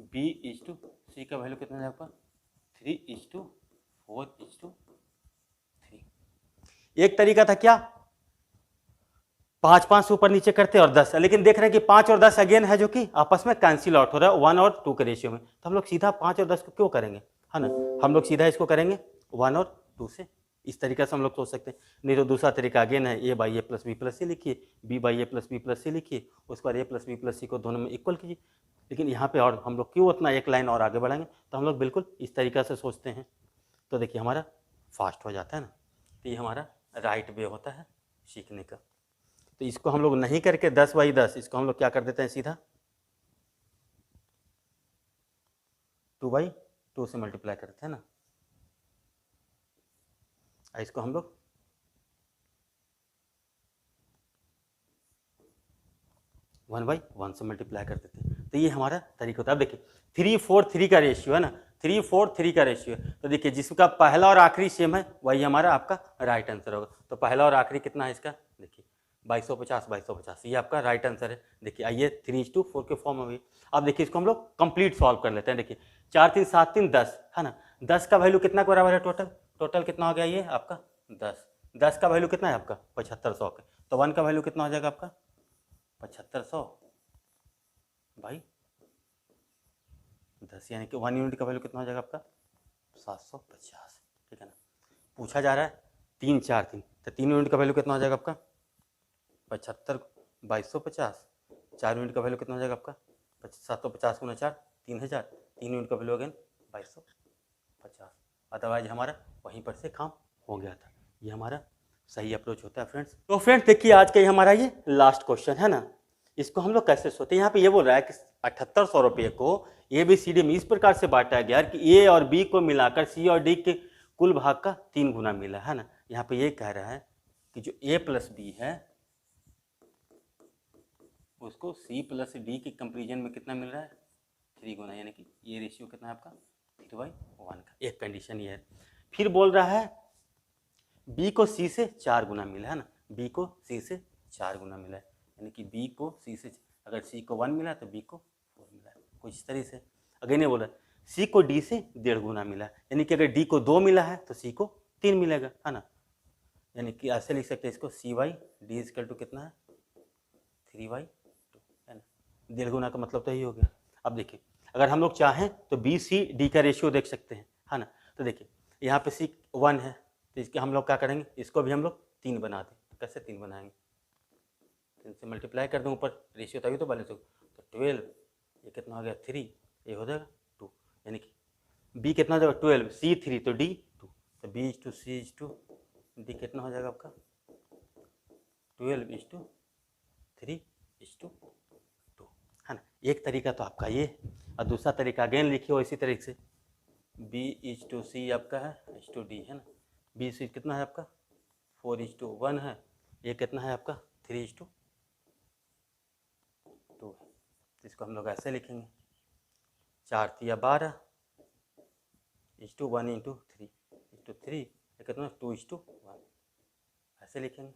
A:B:C का वैल्यू कितना है आपका 3:4:3। एक तरीका था क्या 5 से ऊपर नीचे करते और 10, लेकिन देख रहे हैं कि 5 और 10 अगेन है जो कि आपस में कैंसिल आउट हो रहा है 1 और 2 के रेशियो में, तो हम लोग सीधा 5 और 10 को क्यों करेंगे है ना, हम लोग सीधा इसको करेंगे 1 और 2 से। इस तरीके से हम लोग सोच सकते हैं। नहीं तो दूसरा तरीका अगेन है A/A+B+C लिखिए, B/A+B+C लिखिए, उसके बाद A+B+C को दोनों में इक्वल कीजिए। लेकिन यहाँ पे और हम लोग क्यों उतना एक लाइन और आगे बढ़ाएंगे, तो हम लोग बिल्कुल इस तरीका से सोचते हैं, तो देखिए हमारा फास्ट हो जाता है ना। तो ये हमारा राइट वे होता है सीखने का। तो इसको हम लोग नहीं करके 10/10, इसको हम लोग क्या कर देते हैं सीधा 2/2 से मल्टीप्लाई करते हैं ना, इसको हम लोग 1/1 से मल्टीप्लाई कर देते हैं। तो ये हमारा तरीका होता है। अब देखिए 3:4:3 का रेशियो है ना, 3:4:3 का रेशियो है, तो देखिए जिसका पहला और आखिरी सेम है वही हमारा आपका राइट आंसर होगा। तो पहला और आखिरी कितना है इसका, देखिए 2250, ये आपका राइट आंसर है। देखिए आइए 3:4 के फॉर्म में भी। अब देखिए इसको हम लोग कंप्लीट सॉल्व कर लेते हैं। देखिए 4 3 7 3 10 है ना, 10 का वैल्यू कितना के बराबर है टोटल कितना हो गया ये आपका 10 का वैल्यू कितना है आपका 7500 का, तो 1 का वैल्यू कितना हो जाएगा आपका 7500/10, यानी कि 1 यूनिट का वैल्यू कितना हो जाएगा आपका 750, ठीक है ना। पूछा जा रहा है 3 4 3, तो 3 यूनिट का वैल्यू कितना हो जाएगा आपका 75/2250, 4 यूनिट का वैल्यू कितना हो जाएगा आपका 750 × 4 3000, 3 यूनिट का वैल्यू अगेन 2250। अदरवाइज हमारा वहीं पर से काम हो गया था। ये हमारा सही अप्रोच होता है फ्रेंड्स। तो फ्रेंड्स देखिए आज का हमारा ये लास्ट क्वेश्चन है ना, इसको हम लोग कैसे सोचते हैं। यहाँ पे ये बोल रहा है कि 7800 रुपये को ABCD में इस प्रकार से बांटा गया कि A और B को मिलाकर C और D के कुल भाग का 3 गुना मिला है ना। यहाँ पे ये कह रहा है कि जो A + B है उसको C + D के कंपेरिजन में कितना मिल रहा है 3 गुना, यानी कि ये रेशियो कितना है आपका 3/1 का। एक कंडीशन ये है। फिर बोल रहा है B को C से 4 गुना मिला है ना, B को C से 4 गुना मिला है, यानी कि B को C से, अगर C को 1 मिला तो B को 4 मिला है, कुछ इस तरह से। अगेन ये बोला C को D से 1.5 गुना मिला है, यानी कि अगर D को 2 मिला है तो C को 3 मिलेगा है ना, यानी कि ऐसे लिख सकते हैं इसको C/D कितना है 3/2 है ना। दिल गुना का मतलब तो यही हो गया। अब देखिए अगर हम लोग चाहें तो बी सी डी का रेशियो देख सकते हैं, है ना। तो देखिए यहाँ पे सी 1 है, तो इसके हम लोग क्या करेंगे, इसको भी हम लोग 3 बना दें। कैसे 3 बनाएंगे, 3 से मल्टीप्लाई कर दूँ ऊपर, रेशियो तभी तो बैलेंस होगा। तो 12, ये कितना हो गया 3, ये हो जाएगा 2, यानी कि बी कितना हो जाएगा 12, सी 3 तो डी 2, तो B is to C is to D कितना हो जाएगा आपका 12 इज टू 3 इज टू 2, है ना। एक तरीका तो आपका ये, और दूसरा तरीका अगेन लिखिए हो इसी तरीके से, बी इज टू सी आपका है इज टू डी, है ना। बी सी कितना है आपका 4 इज टू 1 है, ये कितना है आपका 3 इज टू 2 है। इसको हम लोग ऐसे लिखेंगे 4 3 12 is to 1 into 3 is to 3, ये कितना 2 इज टू 1, ऐसे लिखेंगे।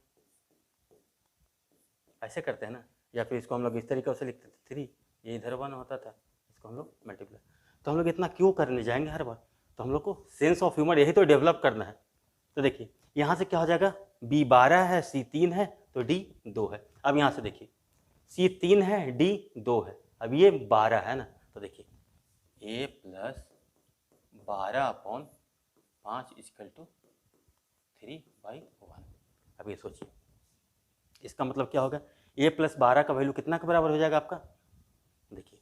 ऐसे करते हैं ना, या फिर इसको हम लोग इस तरीके से लिखते थे 3, ये इधर 1 होता था, इसको हम लोग मल्टीप्लाई। तो हम लोग इतना क्यों करने जाएंगे हर बार, तो हम लोग को सेंस ऑफ ह्यूमर यही तो डेवलप करना है। तो देखिए यहाँ से क्या हो जाएगा, बी 12 है, सी 3 है, तो डी 2 है। अब यहाँ से देखिए सी 3 है, डी 2 है, अब ये 12 है ना, तो देखिए ए प्लस 12/5 इक्वल टू 3/1। अब ये सोचिए इसका मतलब क्या होगा, ए प्लस 12 का वैल्यू कितना के बराबर हो जाएगा आपका। देखिए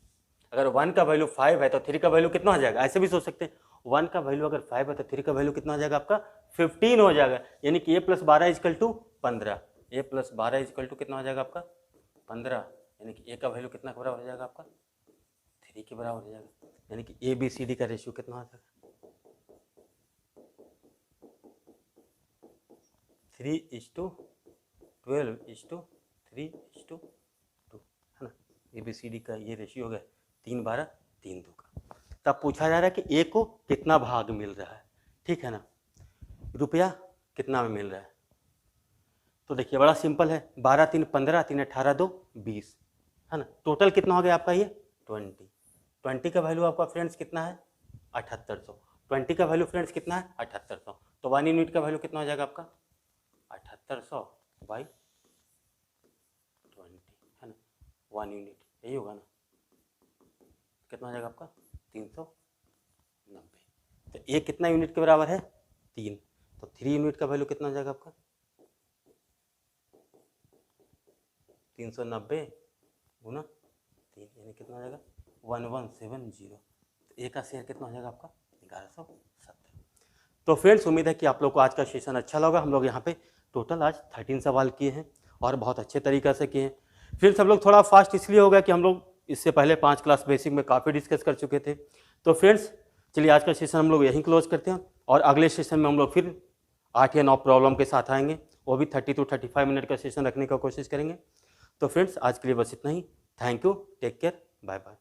अगर 1 का वैल्यू 5 है तो 3 का वैल्यू कितना हो जाएगा, ऐसे भी सोच सकते हैं 1 का वैल्यू अगर 5 है तो 3 का वैल्यू कितना हो जाएगा आपका 15 हो जाएगा, यानी कि A plus 12 equal to 15, A plus 12 equal to कितना हो जाएगा आपका 15, यानी कि ए का वैल्यू कितना के बराबर हो जाएगा आपका 3 के बराबर हो जाएगा, यानी कि ए बी सी डी का रेशियो कितना हो जाएगा 3:12:3:2, है ना। ए बी सी डी का ये रेशियो हो गया 3 12 3 2 का। तब पूछा जा रहा है कि ए को कितना भाग मिल रहा है, ठीक है ना, रुपया कितना में मिल रहा है। तो देखिए बड़ा सिंपल है, 12 3 15, 3 18 2 20, है ना। टोटल कितना हो गया आपका ये 20 का वैल्यू आपका फ्रेंड्स कितना है 7800, 20 का वैल्यू फ्रेंड्स कितना है 7800, तो 1 यूनिट का वैल्यू कितना हो जाएगा आपका 7800/20, है ना, 1 यूनिट, यही होगा ना, कितना हो जाएगा आपका 390। तो ए कितना यूनिट के बराबर है 3, तो 3 यूनिट का वैल्यू कितना हो जाएगा आपका 390 गुना 3, यानी कितना हो जाएगा 1170। तो ए का शेयर कितना हो जाएगा आपका 1170। तो फ्रेंड्स उम्मीद है कि आप लोग को आज का सेशन अच्छा लगा। हम लोग यहाँ पे टोटल आज 13 सवाल किए हैं और बहुत अच्छे तरीक़े से किए हैं। फ्रेंड्स हम लोग थोड़ा फास्ट इसलिए हो गया कि हम लोग इससे पहले 5 क्लास बेसिक में काफ़ी डिस्कस कर चुके थे। तो फ्रेंड्स चलिए आज का सेशन हम लोग यहीं क्लोज करते हैं और अगले सेशन में हम लोग फिर 8 या 9 प्रॉब्लम के साथ आएंगे, वो भी 30 to 35 मिनट का सेशन रखने का कोशिश करेंगे। तो फ्रेंड्स आज के लिए बस इतना ही। Thank you, take care, bye bye.